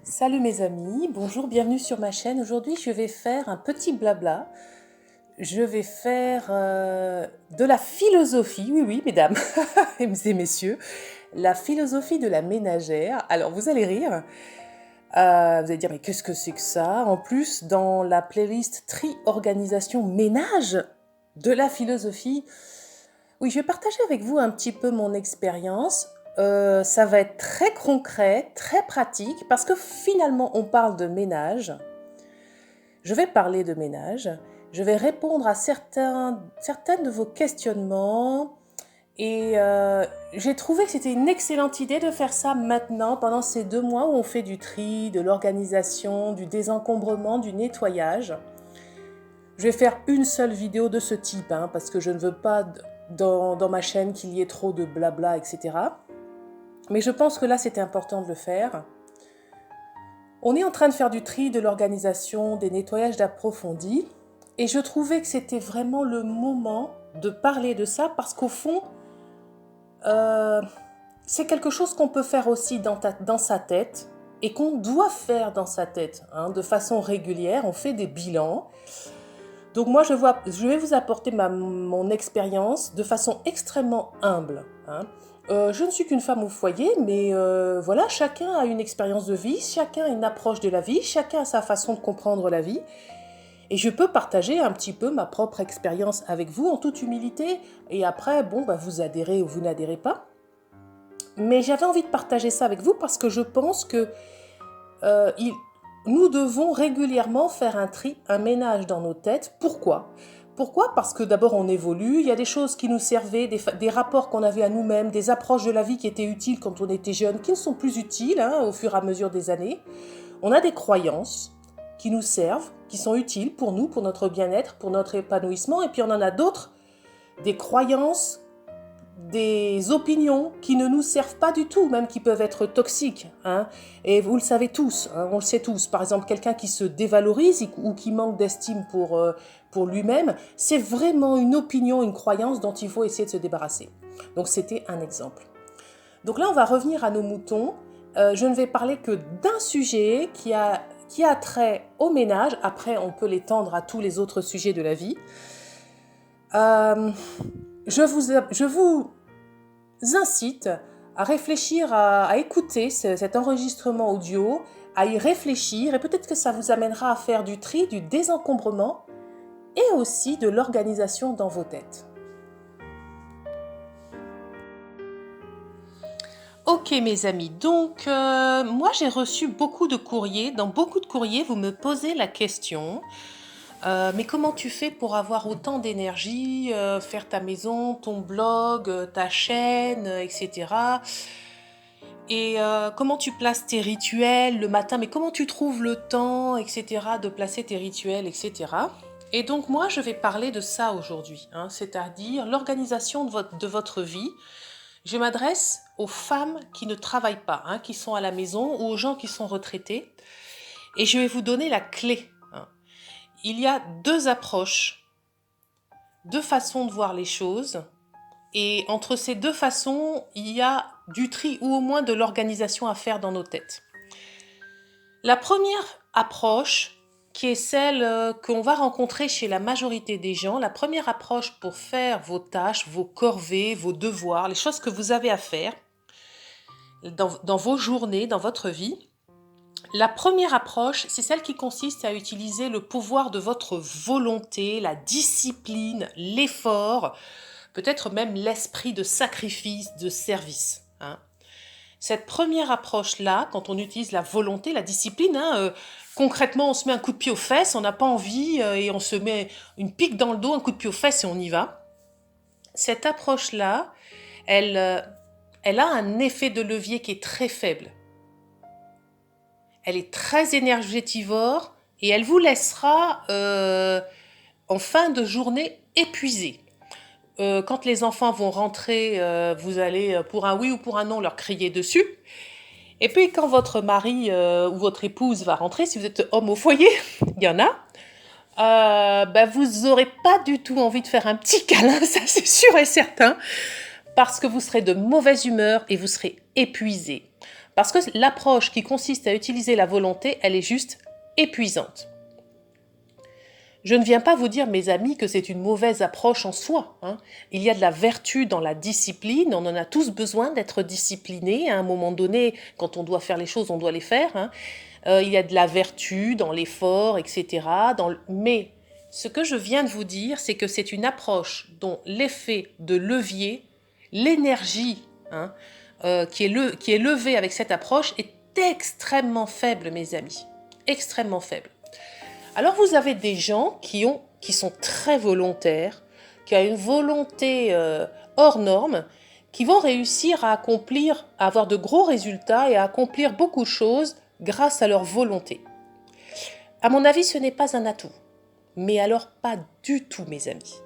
Salut mes amis, bonjour, bienvenue sur ma chaîne. Aujourd'hui, je vais faire un petit blabla. Je vais faire de la philosophie, oui, oui, mesdames et messieurs, la philosophie de la ménagère. Alors, vous allez rire, vous allez dire, mais qu'est-ce que c'est que ça? En plus, dans la playlist Tri-Organisation Ménage de la philosophie, oui, je vais partager avec vous un petit peu mon expérience. Ça va être très concret, très pratique, parce que finalement, on parle de ménage. Je vais parler de ménage. Je vais répondre à certains de vos questionnements. Et j'ai trouvé que c'était une excellente idée de faire ça maintenant, pendant ces 2 mois où on fait du tri, de l'organisation, du désencombrement, du nettoyage. Je vais faire une seule vidéo de ce type, parce que je ne veux pas dans ma chaîne qu'il y ait trop de blabla, etc. Mais je pense que là, c'était important de le faire. On est en train de faire du tri, de l'organisation, des nettoyages d'approfondis. Et je trouvais que c'était vraiment le moment de parler de ça parce qu'au fond, c'est quelque chose qu'on peut faire aussi dans sa tête et qu'on doit faire dans sa tête de façon régulière. On fait des bilans. Donc moi, je vais vous apporter mon expérience de façon extrêmement humble. Je ne suis qu'une femme au foyer, mais voilà, chacun a une expérience de vie, chacun a une approche de la vie, chacun a sa façon de comprendre la vie. Et je peux partager un petit peu ma propre expérience avec vous en toute humilité. Et après, vous adhérez ou vous n'adhérez pas. Mais j'avais envie de partager ça avec vous parce que je pense que nous devons régulièrement faire un tri, un ménage dans nos têtes. Pourquoi ? Pourquoi ? Parce que d'abord on évolue, il y a des choses qui nous servaient, des rapports qu'on avait à nous-mêmes, des approches de la vie qui étaient utiles quand on était jeune, qui ne sont plus utiles au fur et à mesure des années. On a des croyances qui nous servent, qui sont utiles pour nous, pour notre bien-être, pour notre épanouissement. Et puis on en a d'autres, des croyances, des opinions qui ne nous servent pas du tout, même qui peuvent être toxiques. Et vous le savez tous, on le sait tous. Par exemple, quelqu'un qui se dévalorise ou qui manque d'estime pour lui-même, c'est vraiment une opinion, une croyance dont il faut essayer de se débarrasser. Donc c'était un exemple. Donc là, on va revenir à nos moutons. Je ne vais parler que d'un sujet qui a trait au ménage. Après, on peut l'étendre à tous les autres sujets de la vie. Je vous incite à réfléchir, à écouter cet enregistrement audio, à y réfléchir et peut-être que ça vous amènera à faire du tri, du désencombrement et aussi de l'organisation dans vos têtes. Ok mes amis, donc moi j'ai reçu beaucoup de courriers. Dans beaucoup de courriers, vous me posez la question mais comment tu fais pour avoir autant d'énergie, faire ta maison, ton blog, ta chaîne, etc. Et comment tu places tes rituels le matin, mais comment tu trouves le temps, etc., de placer tes rituels, etc. Et donc moi, je vais parler de ça aujourd'hui, c'est-à-dire l'organisation de votre vie. Je m'adresse aux femmes qui ne travaillent pas, qui sont à la maison, ou aux gens qui sont retraités. Et je vais vous donner la clé. Il y a deux approches, deux façons de voir les choses. Et entre ces deux façons, il y a du tri ou au moins de l'organisation à faire dans nos têtes. La première approche, qui est celle qu'on va rencontrer chez la majorité des gens, la première approche pour faire vos tâches, vos corvées, vos devoirs, les choses que vous avez à faire dans vos journées, dans votre vie, la première approche, c'est celle qui consiste à utiliser le pouvoir de votre volonté, la discipline, l'effort, peut-être même l'esprit de sacrifice, de service. Cette première approche-là, quand on utilise la volonté, la discipline, concrètement, on se met un coup de pied aux fesses, on n'a pas envie et on se met une pique dans le dos, un coup de pied aux fesses et on y va. Cette approche-là, elle a un effet de levier qui est très faible. Elle est très énergétivore et elle vous laissera en fin de journée épuisé. Quand les enfants vont rentrer, vous allez pour un oui ou pour un non leur crier dessus. Et puis quand votre mari ou votre épouse va rentrer, si vous êtes homme au foyer, il y en a, vous n'aurez pas du tout envie de faire un petit câlin, ça c'est sûr et certain, parce que vous serez de mauvaise humeur et vous serez épuisé. Parce que l'approche qui consiste à utiliser la volonté, elle est juste épuisante. Je ne viens pas vous dire, mes amis, que c'est une mauvaise approche en soi. Il y a de la vertu dans la discipline, on en a tous besoin d'être disciplinés. À un moment donné, quand on doit faire les choses, on doit les faire. Il y a de la vertu dans l'effort, etc. Mais ce que je viens de vous dire, c'est que c'est une approche dont l'effet de levier, l'énergie qui est levée avec cette approche est extrêmement faible, mes amis. Extrêmement faible. Alors vous avez des gens qui sont très volontaires, qui ont une volonté hors norme, qui vont réussir à avoir de gros résultats et à accomplir beaucoup de choses grâce à leur volonté. À mon avis, ce n'est pas un atout. Mais alors pas du tout, mes amis.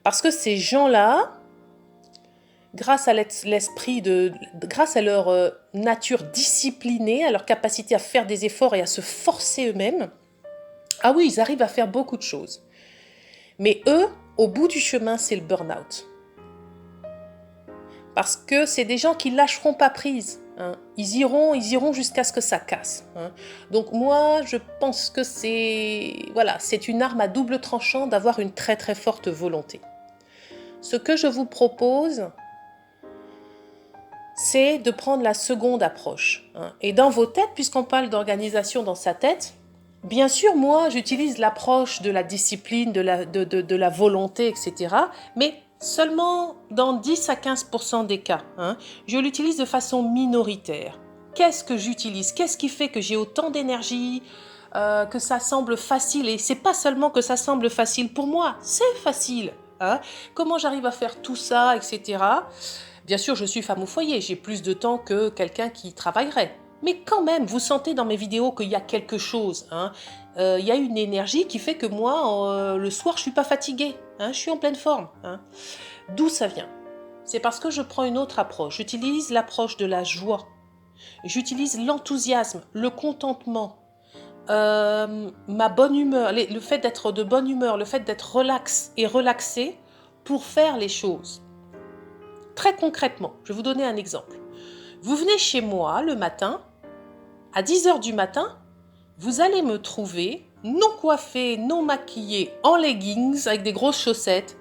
Parce que ces gens-là, grâce à leur nature disciplinée, à leur capacité à faire des efforts et à se forcer eux-mêmes, ah oui, ils arrivent à faire beaucoup de choses. Mais eux, au bout du chemin, c'est le burn-out. Parce que c'est des gens qui ne lâcheront pas prise. Ils iront jusqu'à ce que ça casse. Donc moi, je pense que c'est une arme à double tranchant d'avoir une très très forte volonté. Ce que je vous propose, c'est de prendre la seconde approche. Et dans vos têtes, puisqu'on parle d'organisation dans sa tête, bien sûr, moi, j'utilise l'approche de la discipline, de la volonté, etc. Mais seulement dans 10 à 15% des cas. Je l'utilise de façon minoritaire. Qu'est-ce que j'utilise? Qu'est-ce qui fait que j'ai autant d'énergie, que ça semble facile? Et c'est pas seulement que ça semble facile pour moi, c'est facile. Comment j'arrive à faire tout ça, etc. Bien sûr, je suis femme au foyer, j'ai plus de temps que quelqu'un qui travaillerait. Mais quand même, vous sentez dans mes vidéos qu'il y a quelque chose. Il y a une énergie qui fait que moi, le soir, je ne suis pas fatiguée. Je suis en pleine forme. D'où ça vient? C'est parce que je prends une autre approche. J'utilise l'approche de la joie. J'utilise l'enthousiasme, le contentement, ma bonne humeur, le fait d'être de bonne humeur, le fait d'être relax et relaxé pour faire les choses. Très concrètement, je vais vous donner un exemple. Vous venez chez moi le matin, à 10h du matin, vous allez me trouver non coiffée, non maquillée, en leggings, avec des grosses chaussettes.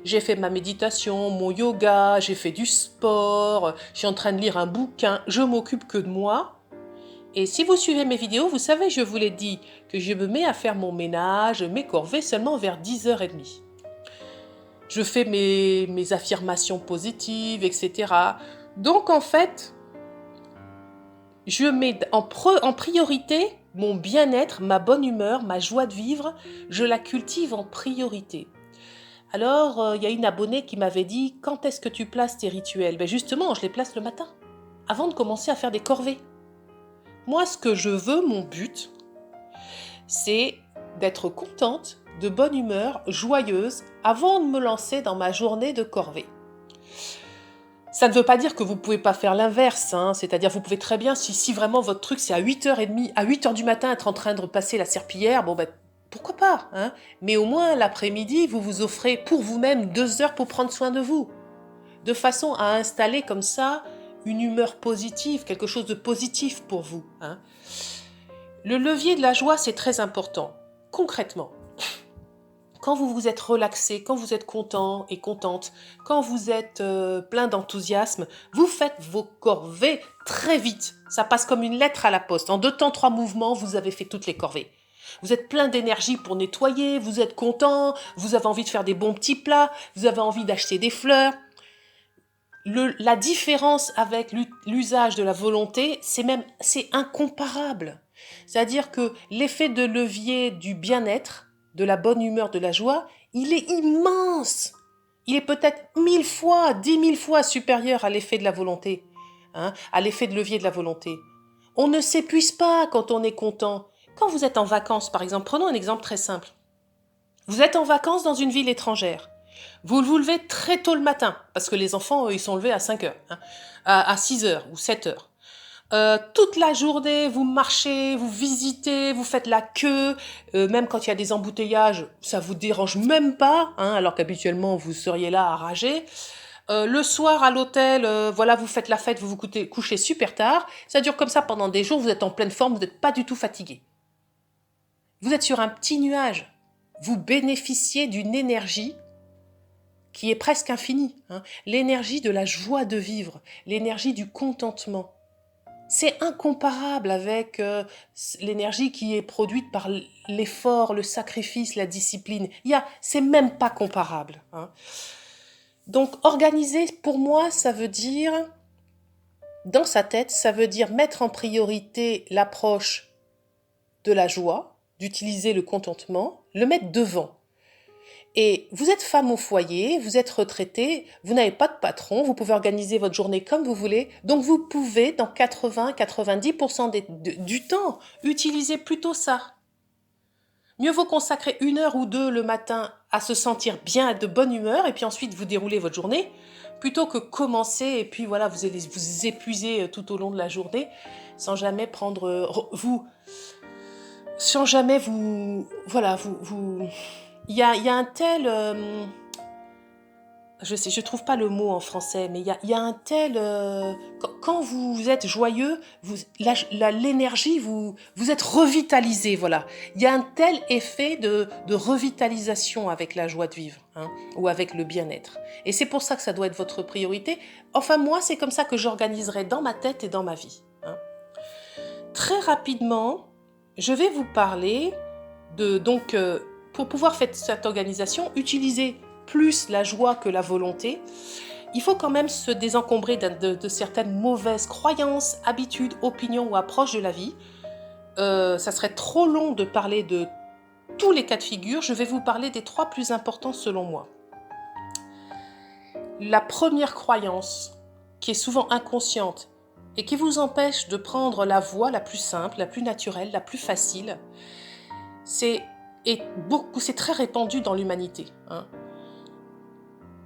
J'ai fait ma méditation, mon yoga, j'ai fait du sport, je suis en train de lire un bouquin, je m'occupe que de moi. Et si vous suivez mes vidéos, vous savez, je vous l'ai dit, que je me mets à faire mon ménage, mes corvées seulement vers 10h30. Je fais mes affirmations positives, etc. Donc en fait, je mets en priorité mon bien-être, ma bonne humeur, ma joie de vivre, je la cultive en priorité. Alors, il y a une abonnée qui m'avait dit « Quand est-ce que tu places tes rituels ?» Justement, je les place le matin, avant de commencer à faire des corvées. Moi, ce que je veux, mon but, c'est d'être contente, de bonne humeur, joyeuse, avant de me lancer dans ma journée de corvée. Ça ne veut pas dire que vous ne pouvez pas faire l'inverse, c'est-à-dire vous pouvez très bien, si vraiment votre truc c'est à 8h30, à 8h du matin être en train de repasser la serpillière, pourquoi pas, mais au moins l'après-midi, vous vous offrez pour vous-même 2 heures pour prendre soin de vous, de façon à installer comme ça une humeur positive, quelque chose de positif pour vous. Le levier de la joie, c'est très important, concrètement. Quand vous vous êtes relaxé, quand vous êtes content et contente, quand vous êtes plein d'enthousiasme, vous faites vos corvées très vite. Ça passe comme une lettre à la poste. En 2 temps, 3 mouvements, vous avez fait toutes les corvées. Vous êtes plein d'énergie pour nettoyer, vous êtes content, vous avez envie de faire des bons petits plats, vous avez envie d'acheter des fleurs. La différence avec l'usage de la volonté, c'est incomparable. C'est-à-dire que l'effet de levier du bien-être, de la bonne humeur, de la joie, il est immense. Il est peut-être 1000 fois, 10 000 fois supérieur à l'effet de la volonté, à l'effet de levier de la volonté. On ne s'épuise pas quand on est content. Quand vous êtes en vacances, par exemple, prenons un exemple très simple. Vous êtes en vacances dans une ville étrangère. Vous vous levez très tôt le matin, parce que les enfants, ils sont levés à 5h, à 6h ou 7h. Toute la journée, vous marchez, vous visitez, vous faites la queue, même quand il y a des embouteillages, ça vous dérange même pas, alors qu'habituellement vous seriez là à rager. Le soir à l'hôtel, voilà, vous faites la fête, vous vous couchez super tard. Ça dure comme ça pendant des jours, vous êtes en pleine forme, vous n'êtes pas du tout fatigué. Vous êtes sur un petit nuage. Vous bénéficiez d'une énergie qui est presque infinie, hein. L'énergie de la joie de vivre, l'énergie du contentement. C'est incomparable avec l'énergie qui est produite par l'effort, le sacrifice, la discipline. C'est même pas comparable, hein. Donc organiser, pour moi, ça veut dire, dans sa tête, ça veut dire mettre en priorité l'approche de la joie, d'utiliser le contentement, le mettre devant. Et vous êtes femme au foyer, vous êtes retraitée, vous n'avez pas de patron, vous pouvez organiser votre journée comme vous voulez, donc vous pouvez, dans 80-90% du temps, utiliser plutôt ça. Mieux vaut consacrer 1 heure ou 2 le matin à se sentir bien, de bonne humeur, et puis ensuite vous déroulez votre journée, plutôt que commencer, et puis voilà, vous allez vous épuiser tout au long de la journée, sans jamais il y a un tel... je trouve pas le mot en français, mais il y a un tel... quand vous êtes joyeux, l'énergie, vous êtes revitalisé, voilà. Il y a un tel effet de revitalisation avec la joie de vivre, hein, ou avec le bien-être. Et c'est pour ça que ça doit être votre priorité. Enfin, moi, c'est comme ça que j'organiserai dans ma tête et dans ma vie, hein. Très rapidement, je vais vous parler pour pouvoir faire cette organisation, utiliser plus la joie que la volonté, il faut quand même se désencombrer de certaines mauvaises croyances, habitudes, opinions ou approches de la vie. Ça serait trop long de parler de tous les cas de figure. Je vais vous parler des 3 plus importants selon moi. La première croyance, qui est souvent inconsciente et qui vous empêche de prendre la voie la plus simple, la plus naturelle, la plus facile, c'est très répandu dans l'humanité, hein.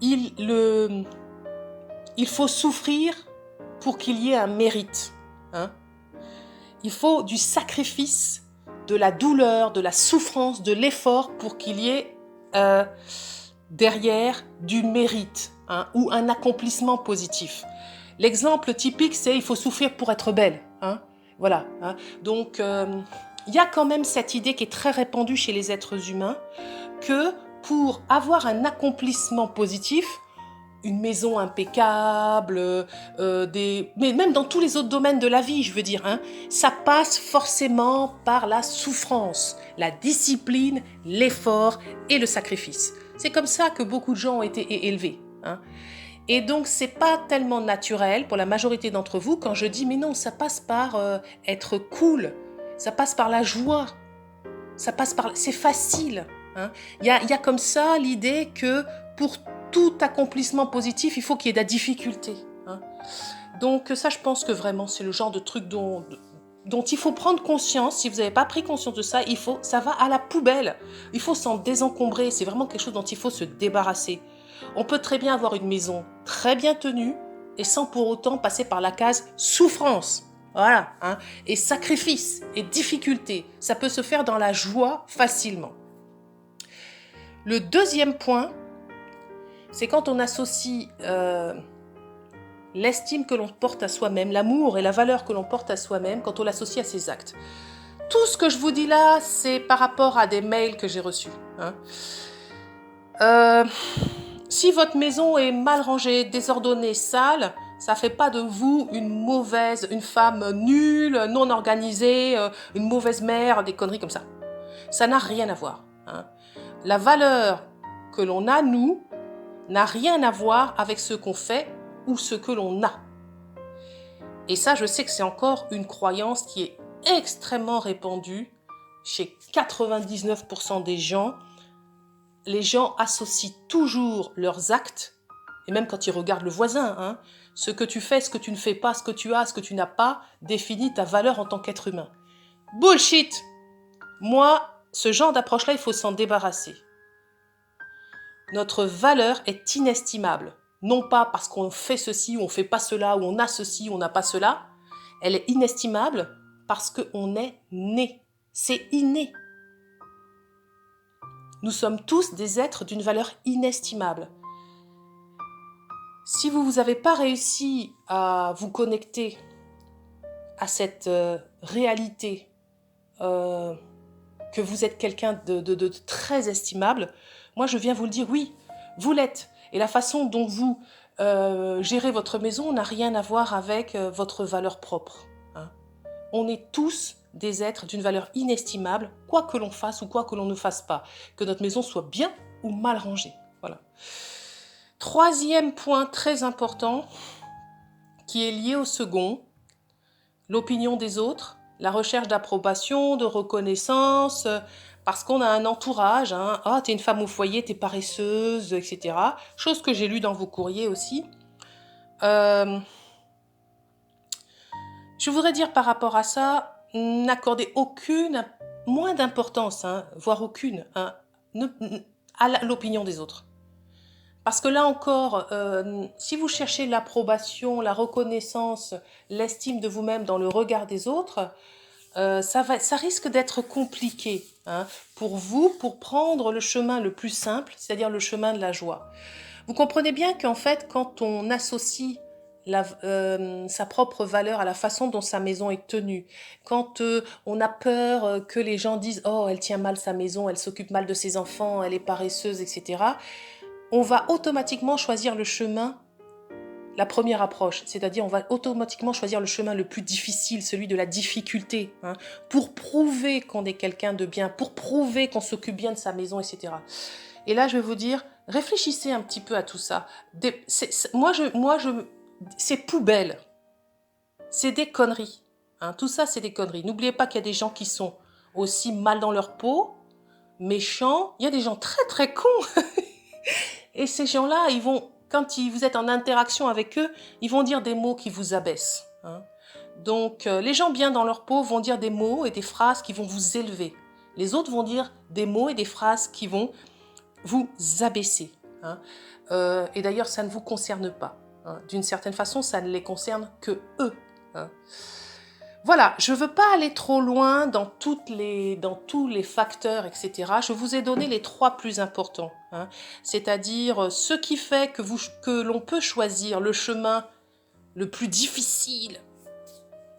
Il faut souffrir pour qu'il y ait un mérite, hein. Il faut du sacrifice, de la douleur, de la souffrance, de l'effort pour qu'il y ait derrière du mérite, hein, ou un accomplissement positif. L'exemple typique, c'est il faut souffrir pour être belle, hein. Voilà, hein. Donc, il y a quand même cette idée qui est très répandue chez les êtres humains que pour avoir un accomplissement positif, une maison impeccable, mais même dans tous les autres domaines de la vie, je veux dire, hein, ça passe forcément par la souffrance, la discipline, l'effort et le sacrifice. C'est comme ça que beaucoup de gens ont été élevés, hein. Et donc, c'est pas tellement naturel pour la majorité d'entre vous quand je dis, mais non, ça passe par être cool, ça passe par la joie, c'est facile, hein. Il y a comme ça l'idée que pour tout accomplissement positif, il faut qu'il y ait de la difficulté, hein. Donc ça, je pense que vraiment, c'est le genre de truc dont il faut prendre conscience. Si vous n'avez pas pris conscience de ça, ça va à la poubelle. Il faut s'en désencombrer. C'est vraiment quelque chose dont il faut se débarrasser. On peut très bien avoir une maison très bien tenue et sans pour autant passer par la case souffrance. Voilà, hein. Et sacrifice et difficulté, ça peut se faire dans la joie facilement. Le deuxième point, c'est quand on associe l'estime que l'on porte à soi-même, l'amour et la valeur que l'on porte à soi-même, quand on l'associe à ses actes. Tout ce que je vous dis là, c'est par rapport à des mails que j'ai reçus, hein. Si votre maison est mal rangée, désordonnée, sale, ça fait pas de vous une femme nulle, non organisée, une mauvaise mère, des conneries comme ça. Ça n'a rien à voir, hein. La valeur que l'on a, nous, n'a rien à voir avec ce qu'on fait ou ce que l'on a. Et ça, je sais que c'est encore une croyance qui est extrêmement répandue chez 99% des gens. Les gens associent toujours leurs actes, et même quand ils regardent le voisin, hein, ce que tu fais, ce que tu ne fais pas, ce que tu as, ce que tu n'as pas, définit ta valeur en tant qu'être humain. Bullshit! Moi, ce genre d'approche-là, il faut s'en débarrasser. Notre valeur est inestimable. Non pas parce qu'on fait ceci ou on ne fait pas cela, ou on a ceci ou on n'a pas cela. Elle est inestimable parce qu'on est né. C'est inné. Nous sommes tous des êtres d'une valeur inestimable. Si vous n'avez pas réussi à vous connecter à cette réalité, que vous êtes quelqu'un de très estimable, moi je viens vous le dire, oui, vous l'êtes. Et la façon dont vous gérez votre maison n'a rien à voir avec votre valeur propre. Hein. On est tous des êtres d'une valeur inestimable, quoi que l'on fasse ou quoi que l'on ne fasse pas. Que notre maison soit bien ou mal rangée. Voilà. Troisième point très important, qui est lié au second, l'opinion des autres, la recherche d'approbation, de reconnaissance, parce qu'on a un entourage, hein. Ah, t'es une femme au foyer, t'es paresseuse, etc. Chose que j'ai lue dans vos courriers aussi. Je voudrais dire par rapport à ça, n'accordez moins d'importance, hein, voire aucune, hein, à l'opinion des autres. Parce que là encore, si vous cherchez l'approbation, la reconnaissance, l'estime de vous-même dans le regard des autres, ça risque d'être compliqué, hein, pour vous, pour prendre le chemin le plus simple, c'est-à-dire le chemin de la joie. Vous comprenez bien qu'en fait, quand on associe sa propre valeur à la façon dont sa maison est tenue, quand on a peur que les gens disent « Oh, elle tient mal sa maison, elle s'occupe mal de ses enfants, elle est paresseuse, etc. », on va automatiquement choisir le chemin, la première approche, c'est-à-dire on va automatiquement choisir le chemin le plus difficile, celui de la difficulté, hein, pour prouver qu'on est quelqu'un de bien, pour prouver qu'on s'occupe bien de sa maison, etc. Et là, je vais vous dire, réfléchissez un petit peu à tout ça. C'est poubelle. C'est des conneries. Hein, tout ça, c'est des conneries. N'oubliez pas qu'il y a des gens qui sont aussi mal dans leur peau, méchants. Il y a des gens très très cons. Et ces gens-là, quand vous êtes en interaction avec eux, ils vont dire des mots qui vous abaissent. Hein. Donc, les gens bien dans leur peau vont dire des mots et des phrases qui vont vous élever. Les autres vont dire des mots et des phrases qui vont vous abaisser. Hein. Et d'ailleurs, ça ne vous concerne pas. Hein. D'une certaine façon, ça ne les concerne que eux. Hein. Voilà, je ne veux pas aller trop loin dans tous les facteurs, etc. Je vous ai donné les 3 plus importants. Hein. C'est-à-dire ce qui fait que l'on peut choisir le chemin le plus difficile,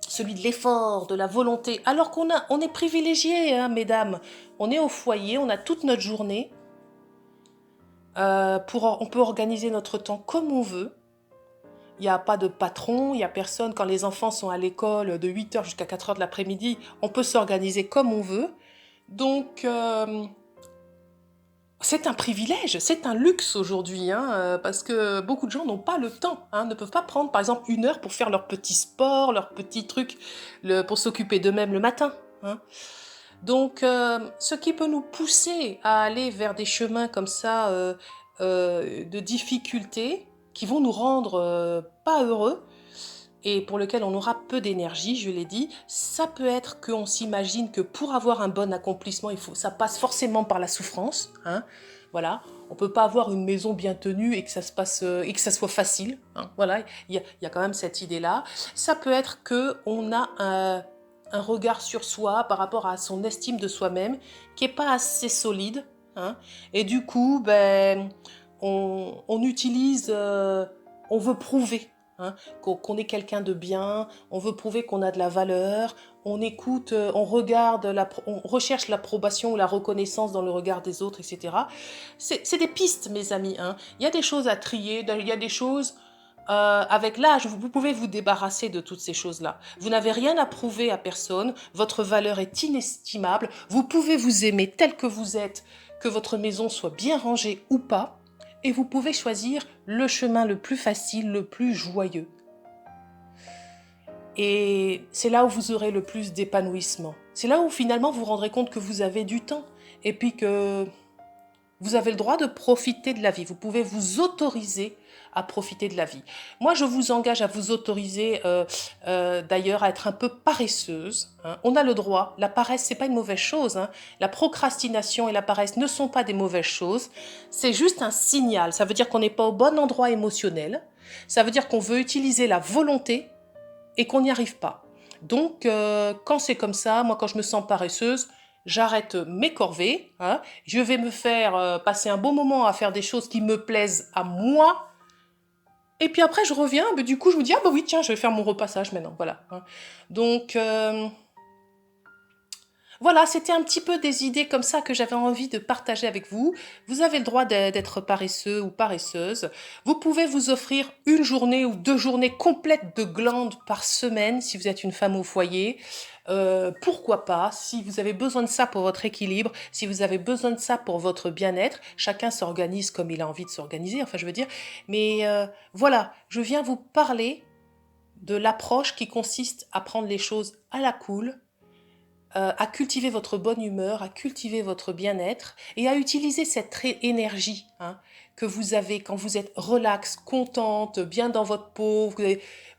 celui de l'effort, de la volonté, alors on est privilégié, hein, mesdames. On est au foyer, on a toute notre journée. On peut organiser notre temps comme on veut. Il n'y a pas de patron, il n'y a personne. Quand les enfants sont à l'école de 8h jusqu'à 4h de l'après-midi, on peut s'organiser comme on veut. Donc, c'est un privilège, c'est un luxe aujourd'hui, hein, parce que beaucoup de gens n'ont pas le temps, hein, ne peuvent pas prendre par exemple 1 heure pour faire leur petit sport, leur petit truc, pour s'occuper d'eux-mêmes le matin. Hein. Donc, ce qui peut nous pousser à aller vers des chemins comme ça de difficultés, qui vont nous rendre pas heureux et pour lequel on aura peu d'énergie, je l'ai dit, ça peut être qu'on s'imagine que pour avoir un bon accomplissement, ça passe forcément par la souffrance. Hein, voilà, on peut pas avoir une maison bien tenue et que ça se passe et que ça soit facile. Hein, voilà, il y a quand même cette idée-là. Ça peut être que on a un regard sur soi par rapport à son estime de soi-même qui est pas assez solide. Hein, et du coup, on utilise, on veut prouver, hein, qu'on est quelqu'un de bien, on veut prouver qu'on a de la valeur, on écoute, on regarde, on recherche l'approbation ou la reconnaissance dans le regard des autres, etc. C'est des pistes, mes amis. Hein. Il y a des choses à trier, il y a des choses... avec l'âge, vous pouvez vous débarrasser de toutes ces choses-là. Vous n'avez rien à prouver à personne, votre valeur est inestimable, vous pouvez vous aimer tel que vous êtes, que votre maison soit bien rangée ou pas, et vous pouvez choisir le chemin le plus facile, le plus joyeux. Et c'est là où vous aurez le plus d'épanouissement. C'est là où finalement vous vous rendrez compte que vous avez du temps et puis que vous avez le droit de profiter de la vie. Vous pouvez vous autoriser à profiter de la vie. Moi, je vous engage à vous autoriser d'ailleurs à être un peu paresseuse. Hein. On a le droit. La paresse, c'est pas une mauvaise chose. Hein. La procrastination et la paresse ne sont pas des mauvaises choses. C'est juste un signal. Ça veut dire qu'on n'est pas au bon endroit émotionnel. Ça veut dire qu'on veut utiliser la volonté et qu'on n'y arrive pas. Donc, quand c'est comme ça, moi, quand je me sens paresseuse, j'arrête mes corvées, hein, je vais me faire passer un bon moment à faire des choses qui me plaisent à moi, Et puis après, je reviens, mais du coup, je me dis, ah bah oui, tiens, je vais faire mon repassage maintenant, voilà. Hein. Donc, voilà, c'était un petit peu des idées comme ça que j'avais envie de partager avec vous. Vous avez le droit d'être paresseux ou paresseuse. Vous pouvez vous offrir une journée ou 2 journées complètes de glandes par semaine si vous êtes une femme au foyer. Pourquoi pas, si vous avez besoin de ça pour votre équilibre, si vous avez besoin de ça pour votre bien-être, chacun s'organise comme il a envie de s'organiser, enfin je veux dire. Mais voilà, je viens vous parler de l'approche qui consiste à prendre les choses à la cool, à cultiver votre bonne humeur, à cultiver votre bien-être et à utiliser cette énergie hein, que vous avez quand vous êtes relax, contente, bien dans votre peau.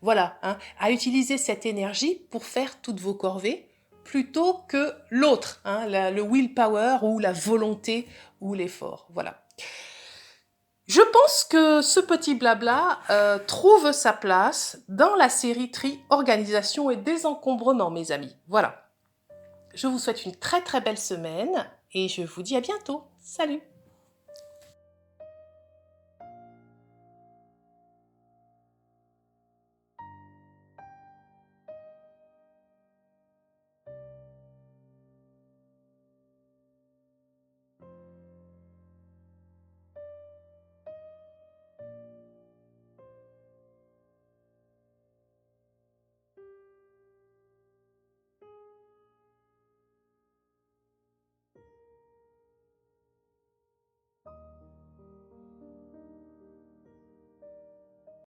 Voilà, hein, à utiliser cette énergie pour faire toutes vos corvées plutôt que l'autre, hein, le willpower ou la volonté ou l'effort. Voilà. Je pense que ce petit blabla trouve sa place dans la série Tri, Organisation et Désencombrement, mes amis. Voilà. Je vous souhaite une très très belle semaine et je vous dis à bientôt. Salut!